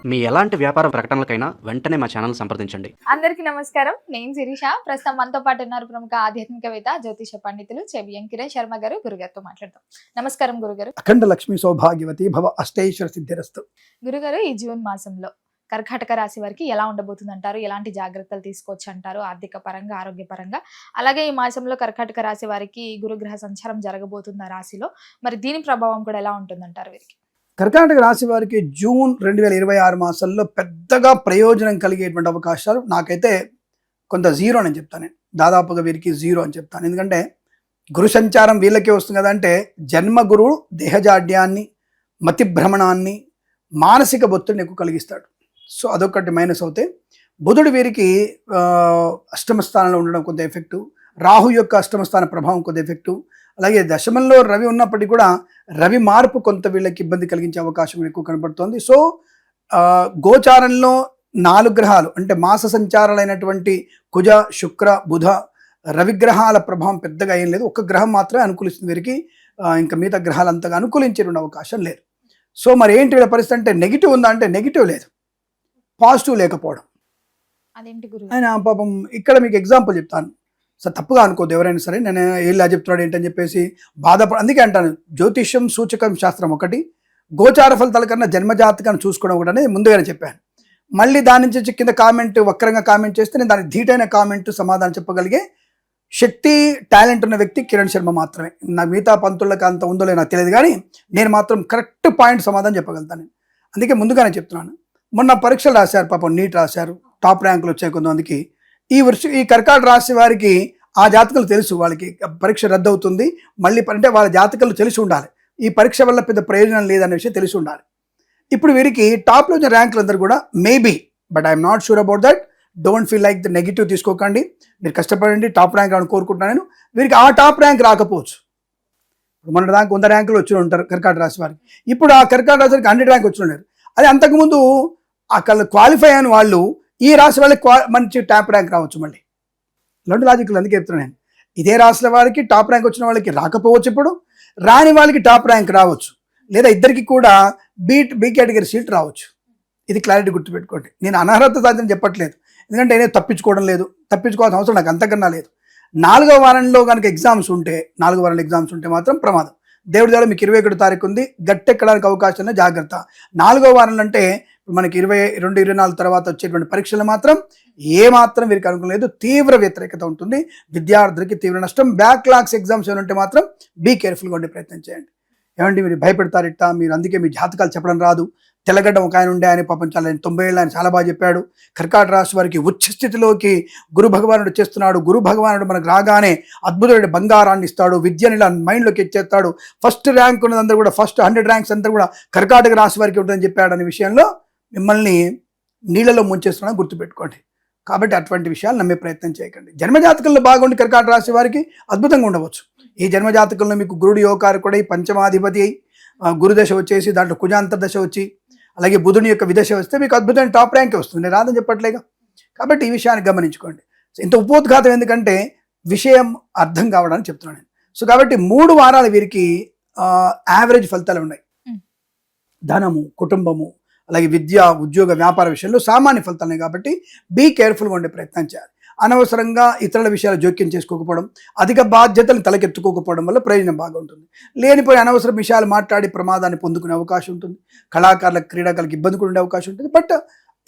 మీ ఎలాంటి వ్యాపార ప్రకటనలకైనా వెంటనే మా ఛానల్ సంప్రదించండి. అందరికీ నమస్కారం. నేను శిరీష. ప్రస్తుతం మనతో పాటు ఉన్నారు ప్రముఖ ఆధ్యాత్మికవేత్త, జ్యోతిష పండితులు చెవిఎం కిరణ్ శర్మ గారు. గురుగారితో మాట్లాడదాం. నమస్కారం గురుగారు. అఖండ లక్ష్మీ సౌభాగ్యవతి భవ అష్టైశ్వర సిద్ధిరస్తు. గురుగారు, ఈ జూన్ మాసంలో కర్కాటక రాశి వారికి ఎలా ఉండబోతుంది అంటారు? ఎలాంటి జాగ్రత్తలు తీసుకోవచ్చు అంటారు ఆర్థిక పరంగా, ఆరోగ్యపరంగా? అలాగే ఈ మాసంలో కర్కాటక రాశి వారికి గురుగ్రహ సంచారం జరగబోతుంది ఆ రాశిలో. మరి దీని ప్రభావం కూడా ఎలా ఉంటుందంటారు వీరికి? కర్కాటక రాశి వారికి జూన్ 2026 మాసంలో పెద్దగా ప్రయోజనం కలిగేటువంటి అవకాశాలు నాకైతే కొంత జీరో అని చెప్తాను. దాదాపుగా వీరికి జీరో అని చెప్తాను. ఎందుకంటే గురు సంచారం వీళ్ళకే వస్తుంది కదా. అంటే జన్మ గురువు దేహజాడ్యాన్ని, మతి భ్రమణాన్ని, మానసిక ఒత్తిడిని ఎక్కువ కలిగిస్తాడు. సో అదొకటి మైనస్ అవుతే, బుధుడు వీరికి అష్టమ స్థానంలో ఉండడం కొంత ఎఫెక్టు, రాహు యొక్క అష్టమ స్థాన ప్రభావం కొంత ఎఫెక్టు, అలాగే దశమంలో రవి ఉన్నప్పటికీ కూడా రవి మార్పు కొంత వీళ్ళకి ఇబ్బంది కలిగించే అవకాశం ఎక్కువ కనబడుతోంది. సో గోచారంలో 4 గ్రహాలు అంటే మాస సంచారాలైనటువంటి కుజ, శుక్ర, బుధ, రవిగ్రహాల ప్రభావం పెద్దగా ఏం లేదు. ఒక్క గ్రహం మాత్రమే అనుకూలిస్తుంది వీరికి. ఇంకా మిగతా గ్రహాలు అంతగా అనుకూలించేటువంటి అవకాశం లేదు. సో మరి ఏంటి వీళ్ళ పరిస్థితి అంటే, నెగిటివ్ ఉందా అంటే నెగిటివ్ లేదు, పాజిటివ్ లేకపోవడం. అదేంటి గురు? ఆయన పాపం ఇక్కడ మీకు ఎగ్జాంపుల్ చెప్తాను. సార్ తప్పుగా అనుకోద్దు ఎవరైనా సరే, నేను ఇలా చెప్తున్నాడు ఏంటని చెప్పేసి అందుకే అంటాను, జ్యోతిష్యం సూచకం శాస్త్రం ఒకటి, గోచార ఫలితాల కన్నా జన్మజాతకాన్ని చూసుకోవడం ఒకటి అనేది ముందుగానే చెప్పాను. మళ్ళీ దాని నుంచి కింద కామెంట్ వక్రంగా కామెంట్ చేస్తే నేను దానికి ధీటైన కామెంట్ సమాధానం చెప్పగలిగే శక్తి, టాలెంట్ ఉన్న వ్యక్తి కిరణ్ శర్మ మాత్రమే. నా మిగతా పంతులకు అంత ఉందో లేదో నాకు తెలియదు, కానీ నేను మాత్రం కరెక్ట్ పాయింట్ సమాధానం చెప్పగలుగుతాను. అందుకే ముందుగానే చెప్తున్నాను. మొన్న పరీక్షలు రాశారు, పాపం నీట్ రాశారు, టాప్ ర్యాంకులు వచ్చాయి కొంతమందికి. ఈ కర్కాటక రాశి వారికి ఆ జాతకాలు తెలుసు, వాళ్ళకి పరీక్ష రద్దు అవుతుంది మళ్ళీ అంటే వాళ్ళ జాతకాలు తెలిసి ఉండాలి, ఈ పరీక్ష వల్ల పెద్ద ప్రయోజనం లేదనే విషయం తెలిసి ఉండాలి. ఇప్పుడు వీరికి టాప్లో వచ్చిన ర్యాంకులు అందరూ కూడా maybe, but I'm not sure about that. Don't feel like the negative తీసుకోకండి, మీరు కష్టపడండి, టాప్ ర్యాంక్ రావాలని కోరుకుంటున్నాను నేను. వీరికి ఆ టాప్ ర్యాంక్ రాకపోవచ్చు. మన దాకా 100 ర్యాంకులు వచ్చి ఉంటారు కర్కాటక రాశి వారికి. ఇప్పుడు ఆ కర్కాటక రాశి వారికి 100 ర్యాంక్ వచ్చి ఉన్నారు. అదే అంతకుముందు అక్కడ క్వాలిఫై అయిన వాళ్ళు ఈ రాశి వాళ్ళకి మంచి టాప్ ర్యాంక్ రావచ్చు. మళ్ళీ ఇలాంటి లాజిక్లు అందుకే చెప్తున్నాను నేను. ఇదే రాశుల వారికి టాప్ ర్యాంక్ వచ్చిన వాళ్ళకి రాకపోవచ్చు, ఇప్పుడు రాని వాళ్ళకి టాప్ ర్యాంక్ రావచ్చు, లేదా ఇద్దరికి కూడా బి కేటగిరీ సీట్ రావచ్చు. ఇది క్లారిటీ గుర్తుపెట్టుకోండి. నేను అనర్హత సాధ్యం చెప్పట్లేదు, ఎందుకంటే నేను తప్పించుకోవడం లేదు, తప్పించుకోవాల్సిన అవసరం నాకు అంతకన్నా లేదు. 4వ వారంలో కనుక ఎగ్జామ్స్ ఉంటే, 4వ వారంలో ఎగ్జామ్స్ ఉంటే మాత్రం ప్రమాదం. దేవుడి ద్వారా మీకు 21 తారీఖు ఉంది, గట్టెక్కడానికి అవకాశం ఉంది, జాగ్రత్త. 4వ వారంలో అంటే మనకి 22, 24 తర్వాత వచ్చేటువంటి పరీక్షలు మాత్రం ఏమాత్రం వీరికి అనుకూలం లేదు, తీవ్ర వ్యతిరేకత ఉంటుంది, విద్యార్థులకి తీవ్ర నష్టం. బ్యాక్లాగ్స్ ఎగ్జామ్స్ ఏమంటే మాత్రం బీ కేర్ఫుల్గా ఉండే ప్రయత్నం చేయండి. ఏమంటే మీరు భయపెడతారిట, మీరు అందుకే మీ జాతకాలు చెప్పడం రాదు. తెల్లగడ్డ ఒక ఆయన ఉండే, ఆయన పాపం 90 ఏళ్ళు, ఆయన చాలా బాగా చెప్పాడు. కర్కాటక రాశి వారికి ఉచ్చ స్థితిలోకి గురు భగవానుడు వచ్చేస్తున్నాడు. గురు భగవానుడు మనకు రాగానే అద్భుతమైన బంగారాన్ని ఇస్తాడు, విద్యని ఇలా మైండ్లోకి ఎచ్చేస్తాడు. ఫస్ట్ ర్యాంక్ ఉన్నదంతా కూడా, ఫస్ట్ 100 ర్యాంక్స్ అంతా కూడా కర్కాటక రాశి వారికి ఉంటుందని చెప్పాడు. అనే విషయంలో మిమ్మల్ని నీళ్ళలో ముంచేస్తున్నాను, గుర్తుపెట్టుకోండి. కాబట్టి అటువంటి విషయాలు నమ్మే ప్రయత్నం చేయకండి. జన్మజాతకంలో బాగుండి కర్కాటక రాశి వారికి అద్భుతంగా ఉండవచ్చు. ఈ జన్మజాతకంలో మీకు గురుడు యోగకారకుడై పంచమాధిపతి అయి గురుదశ వచ్చేసి దాంట్లో కుజాంతర్దశ వచ్చి అలాగే బుధుని యొక్క విదశ వస్తే మీకు అద్భుతమైన టాప్ ర్యాంకే వస్తుంది, నేను రాదని చెప్పట్లేగా. కాబట్టి ఈ విషయాన్ని గమనించుకోండి. ఇంత ఉపోద్ఘాతం ఎందుకంటే విషయం అర్థం కావడానికి చెప్తున్నాను నేను. సో కాబట్టి 3 వారాలు వీరికి యావరేజ్ ఫలితాలు ఉన్నాయి. ధనము, కుటుంబము, అలాగే విద్య, ఉద్యోగ, వ్యాపార విషయంలో సామాన్య ఫలితాలు. కాబట్టి బీ కేర్ఫుల్గా ఉండే ప్రయత్నం చేయాలి. అనవసరంగా ఇతరుల విషయాలు జోక్యం చేసుకోకపోవడం, అధిక బాధ్యతలు తలకెత్తుకోకపోవడం వల్ల ప్రయోజనం బాగా ఉంటుంది. లేనిపోయి అనవసర విషయాలు మాట్లాడి ప్రమాదాన్ని పొందుకునే అవకాశం ఉంటుంది. కళాకారులకు, క్రీడాకారులకు ఇబ్బంది కూడా ఉండే అవకాశం ఉంటుంది. బట్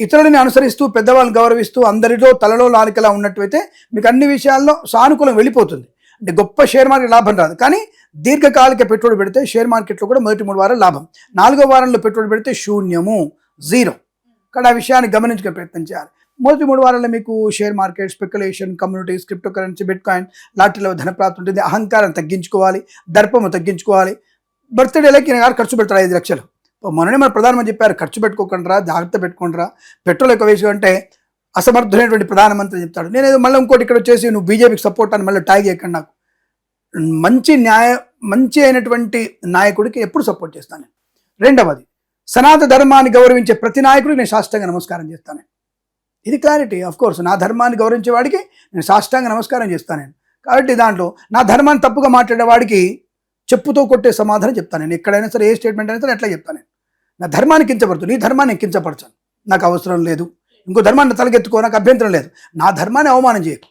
ఇతరులని అనుసరిస్తూ, పెద్దవాళ్ళని గౌరవిస్తూ, అందరిలో తలలో నాలుకలా ఉన్నట్టయితే మీకు అన్ని విషయాల్లో సానుకూలం వెళ్ళిపోతుంది. అంటే గొప్ప షేర్ మార్కెట్ లాభం రాదు, కానీ దీర్ఘకాలిక పెట్టుబడి పెడితే షేర్ మార్కెట్లో కూడా మొదటి 3 వారాలు లాభం, 4వ వారంలో పెట్టుబడి పెడితే శూన్యము, జీరో. కానీ ఆ విషయాన్ని గమనించుకునే ప్రయత్నం చేయాలి. మొదటి 3 వారాల్లో మీకు share market, speculation, communities, crypto currency, bitcoin, లాటరీలో ధనప్రాప్తి ఉంటుంది. అహంకారం తగ్గించుకోవాలి, దర్పము తగ్గించుకోవాలి. బర్త్డేలకి నేను ఖర్చు పెడతాడు 5 లక్షలు. మొన్ననే మన ప్రధానమంత్రి చెప్పారు, ఖర్చు పెట్టుకోకుండా జాగ్రత్త పెట్టుకుంటారా, పెట్రోల్ ఎక్కువ వేసి అంటే అసమర్థులైనటువంటి ప్రధానమంత్రి చెప్తాడు. నేనేదో మళ్ళీ ఇంకోటి ఇక్కడ వచ్చేసి నువ్వు బీజేపీకి సపోర్ట్ అని మళ్ళీ ట్యాగ్ చేయకండి. నాకు మంచి అయినటువంటి నాయకుడికి ఎప్పుడు సపోర్ట్ చేస్తాను. రెండవది, సనాతన ధర్మాన్ని గౌరవించే ప్రతి నాయకుడికి నేను సాష్టాంగ నమస్కారం చేస్తాను. ఇది క్లారిటీ. ఆఫ్ కోర్స్ నా ధర్మాన్ని గౌరవించే వాడికి నేను సాష్టాంగ నమస్కారం చేస్తాను నేను. కాబట్టి దాంట్లో నా ధర్మాన్ని తప్పుగా మాట్లాడే వాడికి చెప్పుతో కొట్టే సమాధానం చెప్తాను నేను. ఎక్కడైనా సరే, ఏ స్టేట్మెంట్ అయినా సరే ఎట్లా చెప్తాను నేను. నా ధర్మాన్ని కించపడుతుంది, నీ ధర్మాన్ని కించపరచాను. నాకు అవసరం లేదు, ఇంకో ధర్మాన్ని తలకెత్తుకో, నాకు అభ్యంతరం లేదు, నా ధర్మాన్ని అవమానం చేయకు,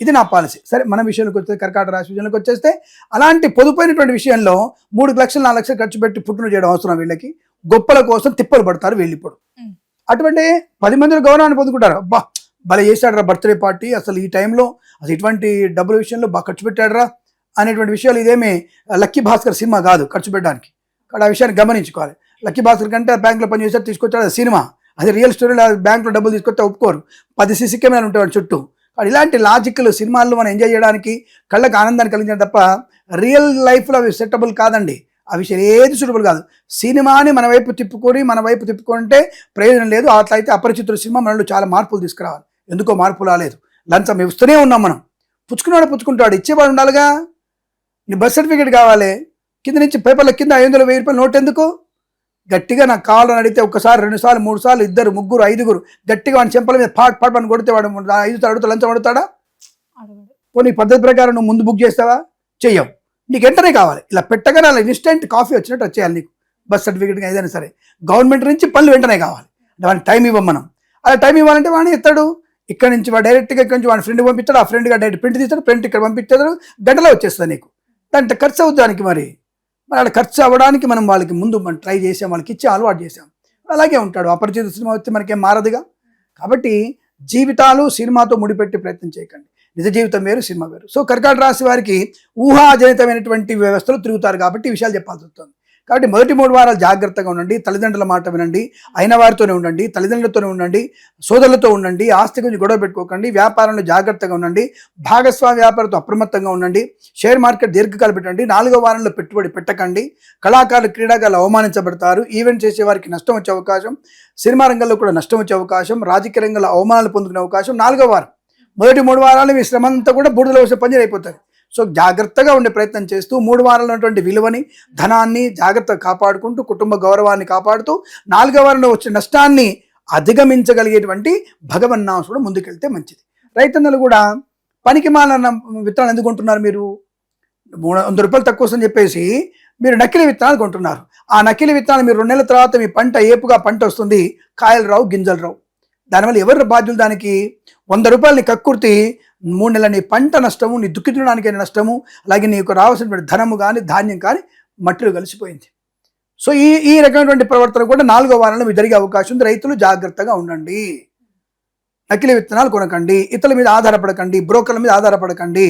ఇది నా పాలసీ. సరే, మన విషయానికి వస్తే, కర్కాటక రాశి విషయానికి వచ్చేస్తే, అలాంటి పొదుపైనటువంటి విషయంలో 3 లక్షలు 4 లక్షలు ఖర్చు పెట్టి పుట్టును చేయడం అవసరం వీళ్ళకి. గొప్పల కోసం తిప్పలు పడతారు వీళ్ళు. ఇప్పుడు అటువంటి 10 మందిలో గౌరవాన్ని పొందుకుంటారు. అబ్బా భలే చేశాడు రా బర్త్డే పార్టీ, అసలు ఈ టైంలో అసలు ఇటువంటి డబ్బుల విషయంలో బాగా ఖర్చు పెట్టాడు రా అనేటువంటి విషయాలు. ఇదేమీ లక్కీ భాస్కర్ సినిమా కాదు ఖర్చు పెట్టడానికి. ఆ విషయాన్ని గమనించుకోవాలి. లక్కీ భాస్కర్ కంటే బ్యాంకులో పనిచేసారు, తీసుకొచ్చాడు, అది సినిమా, అది రియల్ స్టోరీలో బ్యాంకులో డబ్బులు తీసుకొస్తే ఒప్పుకోరు. 10 సీసీ కెమెరాలు ఉంటాయి వాడి చుట్టూ. ఇలాంటి లాజికల్ సినిమాల్లో మనం ఎంజాయ్ చేయడానికి, కళ్ళకి ఆనందాన్ని కలిగించడం తప్ప రియల్ లైఫ్లో అవి సెటబుల్ కాదండి. ఆ విషయం ఏది సూటబుల్ కాదు. సినిమాని మన వైపు తిప్పుకుంటే ప్రయోజనం లేదు. అట్లా అయితే అపరిచితుల సినిమా మనలో చాలా మార్పులు తీసుకురావాలి. ఎందుకో మార్పు రాలేదు. లంచం ఇస్తూనే ఉన్నాం మనం. పుచ్చుకున్నాడు పుచ్చుకుంటాడు, ఇచ్చేవాడు ఉండాలిగా. నీ బర్త్ సర్టిఫికేట్ కావాలి, కింద నుంచి పేపర్ల కింద 500, 1000 రూపాయలు నోట్ ఎందుకు? గట్టిగా నాకు కావాలని అడిగితే 1 సారి 2 సార్లు 3 సార్లు 2 3 5 గట్టిగా వాడిని చెంపల మీద పాట్ పని కొడితే వాడు 5 అడుగుతా లంచం అడుగుతాడా? పోనీ పద్ధతి ప్రకారం నువ్వు ముందు బుక్ చేస్తావా? చెయ్యవు. నీకు వెంటనే కావాలి. ఇలా పెట్టగానే అలా ఇన్స్టెంట్ కాఫీ వచ్చినట్టు వచ్చేయాలి నీకు. బర్త్ సర్టిఫికేట్ ఏదైనా సరే గవర్నమెంట్ నుంచి పనులు వెంటనే కావాలి. వాడిని టైం ఇవ్వం మనం. అలా టైం ఇవ్వాలంటే వాడిని ఎత్తాడు. ఇక్కడ నుంచి వాడు డైరెక్ట్గా ఇక్కడ నుంచి వాడి ఫ్రెండ్ పంపిస్తాడు, ఆ ఫ్రెండ్గా డైరెక్ట్ ప్రింట్ తీస్తాడు, ప్రింట్ ఇక్కడ పంపించాడు, గంటలో వచ్చేస్తుంది నీకు. దాంట్లో ఖర్చు అవుతానికి మరి అలా ఖర్చు అవ్వడానికి మనం వాళ్ళకి ముందు మనం ట్రై చేసాం, వాళ్ళకి ఇచ్చి అలవాటు చేసాం. అలాగే ఉంటాడు. అపరిచిత సినిమా వస్తే మనకేం మారదుగా. కాబట్టి జీవితాలు సినిమాతో ముడిపెట్టి ప్రయత్నం చేయకండి. నిజ జీవితం వేరు, సినిమా వేరు. సో కర్కాటక రాశి వారికి ఊహాజనితమైనటువంటి వ్యవస్థలు తిరుగుతారు కాబట్టి ఈ విషయాలు చెప్పాల్సి వస్తుంది. కాబట్టి మొదటి 3 వారాలు జాగ్రత్తగా ఉండండి, తల్లిదండ్రుల మాట వినండి, అయిన వారితోనే ఉండండి, తల్లిదండ్రులతోనే ఉండండి, సోదరులతో ఉండండి, ఆస్తి గురించి గొడవ పెట్టుకోకండి, వ్యాపారంలో జాగ్రత్తగా ఉండండి, భాగస్వామ్య వ్యాపారంతో అప్రమత్తంగా ఉండండి, షేర్ మార్కెట్ దీర్ఘకాలం పెట్టండి, 4వ వారంలో పెట్టుబడి పెట్టకండి, కళాకారులు క్రీడాకారులు అవమానించబడతారు, ఈవెంట్ చేసే వారికి నష్టం వచ్చే అవకాశం, సినిమా రంగంలో కూడా నష్టం వచ్చే అవకాశం, రాజకీయ రంగంలో అవమానాలు పొందుకునే అవకాశం. 4వ వారం మొదటి 3 వారాలు మీ శ్రమ అంతా కూడా బూడిదలో వచ్చే పని అయిపోతుంది. సో జాగ్రత్తగా ఉండే ప్రయత్నం చేస్తూ 3 వారాల్లో ఉన్నటువంటి విలువని, ధనాన్ని జాగ్రత్తగా కాపాడుకుంటూ, కుటుంబ గౌరవాన్ని కాపాడుతూ, 4వ వారంలో వచ్చే నష్టాన్ని అధిగమించగలిగేటువంటి భగవన్నామం కూడా ముందుకెళ్తే మంచిది. రైతన్నలు కూడా పనికి మాలిన విత్తనాలు ఎందుకు కొంటున్నారు? మీరు 100 రూపాయలు తక్కువ వస్తుందని చెప్పేసి మీరు నకిలీ విత్తనాలు కొంటున్నారు. ఆ నకిలీ విత్తనాలు మీరు 2 నెలల తర్వాత మీ పంట ఏపుగా పంట వస్తుంది, కాయలు రావు, గింజలు రావు. దానివల్ల ఎవరు బాధ్యులు? దానికి 100 రూపాయలని కక్కుర్తి 3 నెలల నీ పంట నష్టము, నీ దుఃఖించడానికైనా నష్టము, అలాగే నీకు రావాల్సినటువంటి ధనము కానీ ధాన్యం కానీ మట్టిలో కలిసిపోయింది. సో ఈ రకమైనటువంటి ప్రవర్తన కూడా 4వ వారంలో మీకు జరిగే అవకాశం ఉంది. రైతులు జాగ్రత్తగా ఉండండి, నకిలీ విత్తనాలు కొనకండి, ఇతరుల మీద ఆధారపడకండి, బ్రోకర్ల మీద ఆధారపడకండి.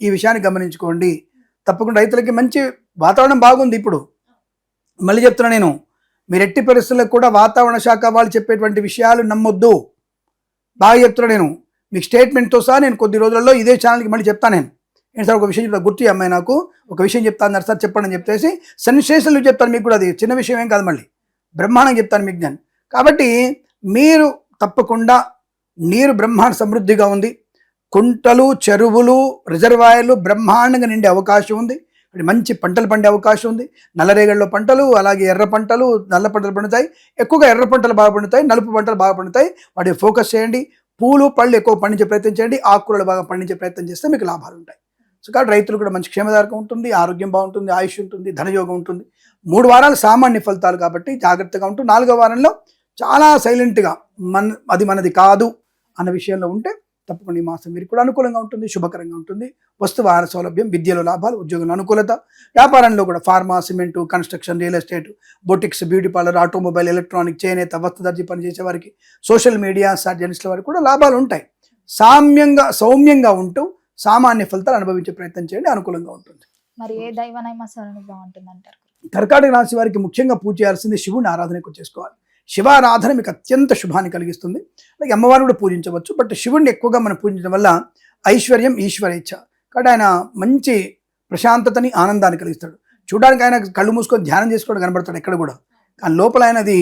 ఈ విషయాన్ని గమనించుకోండి. తప్పకుండా రైతులకి మంచి వాతావరణం బాగుంది. ఇప్పుడు మళ్ళీ చెప్తున్నా నేను, మీరు ఎట్టి పరిస్థితుల్లో కూడా వాతావరణ శాఖ వాళ్ళు చెప్పేటువంటి విషయాలు నమ్మొద్దు. బాగా చెప్తున్నా నేను, మీకు స్టేట్మెంట్తో సహా నేను కొద్ది రోజుల్లో ఇదే ఛానల్కి మళ్ళీ చెప్తాను. నేను సార్ ఒక విషయం చెప్తాను, గుర్తు అమ్మాయి నాకు ఒక విషయం చెప్తాను సార్ చెప్పండి అని చెప్పేసి సెన్సేషన్లు చెప్తాను మీకు కూడా. అది చిన్న విషయం ఏం కాదు, మళ్ళీ బ్రహ్మాండంగా చెప్తాను మీకు నేను. కాబట్టి మీరు తప్పకుండా, నీరు బ్రహ్మాండ సమృద్ధిగా ఉంది, కుంటలు, చెరువులు, రిజర్వాయర్లు బ్రహ్మాండంగా నిండే అవకాశం ఉంది. మంచి పంటలు పండే అవకాశం ఉంది. నల్లరేగడిలో పంటలు, అలాగే ఎర్ర పంటలు, నల్ల పంటలు పండుతాయి. ఎక్కువగా ఎర్ర పంటలు బాగా పండుతాయి, నలుపు పంటలు బాగా పండుతాయి. వాటి ఫోకస్ చేయండి. పూలు పళ్ళు ఎక్కువ పండించే ప్రయత్నం చేయండి, ఆకుకూరలు బాగా పండించే ప్రయత్నం చేస్తే మీకు లాభాలు ఉంటాయి. సో కాబట్టి రైతులు కూడా మంచి క్షేమదాయకం ఉంటుంది, ఆరోగ్యం బాగుంటుంది, ఆయుష్ ఉంటుంది, ధనయోగం ఉంటుంది. 3 వారాలు సామాన్య ఫలితాలు కాబట్టి జాగ్రత్తగా ఉంటూ 4వ వారంలో చాలా సైలెంట్గా అది మనది కాదు అన్న విషయంలో ఉంటే తప్పకుండా ఈ మాసం మీరు కూడా అనుకూలంగా ఉంటుంది, శుభకరంగా ఉంటుంది. వస్తువాహన సౌలభ్యం, విద్యలో లాభాలు, ఉద్యోగంలో అనుకూలత, వ్యాపారంలో కూడా pharma, cement, construction, real estate, boutiques, beauty parlour, automobile, electronic, చేనేత, వస్త్రదర్జీ పనిచేసే వారికి, సోషల్ మీడియా, జర్నలిస్టుల వారికి కూడా లాభాలు ఉంటాయి. సౌమ్యంగా ఉంటూ సామాన్య ఫలితాలు అనుభవించే ప్రయత్నం చేయండి, అనుకూలంగా ఉంటుంది. మరి ఏ దైవనైనా బాగుంటుంది అంటారు? కర్కాటక రాశి వారికి ముఖ్యంగా పూజ చేయాల్సింది శివుని ఆరాధన ఎక్కువ చేసుకోవాలి. శివారాధన మీకు అత్యంత శుభాన్ని కలిగిస్తుంది. అలాగే అమ్మవారిని కూడా పూజించవచ్చు, బట్ శివుడిని ఎక్కువగా మనం పూజించడం వల్ల ఐశ్వర్యం, ఈశ్వరేచ్ఛ. కాబట్టి ఆయన మంచి ప్రశాంతతని, ఆనందాన్ని కలిగిస్తాడు. చూడడానికి ఆయన కళ్ళు మూసుకొని ధ్యానం చేసుకోవడం కనబడతాడు ఎక్కడ కూడా, కానీ లోపల ఆయనది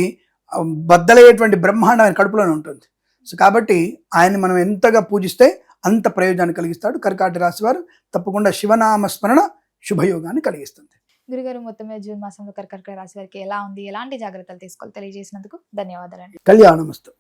బద్దలయ్యేటువంటి బ్రహ్మాండం ఆయన కడుపులోనే ఉంటుంది. సో కాబట్టి ఆయన్ని మనం ఎంతగా పూజిస్తే అంత ప్రయోజనాన్ని కలిగిస్తాడు. కర్కాటక రాశి వారు తప్పకుండా శివనామ స్మరణ శుభయోగాన్ని కలిగిస్తుంది. గురుగారు, మొత్తం మీద జూన్ మాసంలో కర్కాటక రాశి వారికి ఎలా ఉంది, ఎలాంటి జాగ్రత్తలు తీసుకోవాలి తెలియజేసినందుకు ధన్యవాదాలండి. కళ్యాణమస్తు.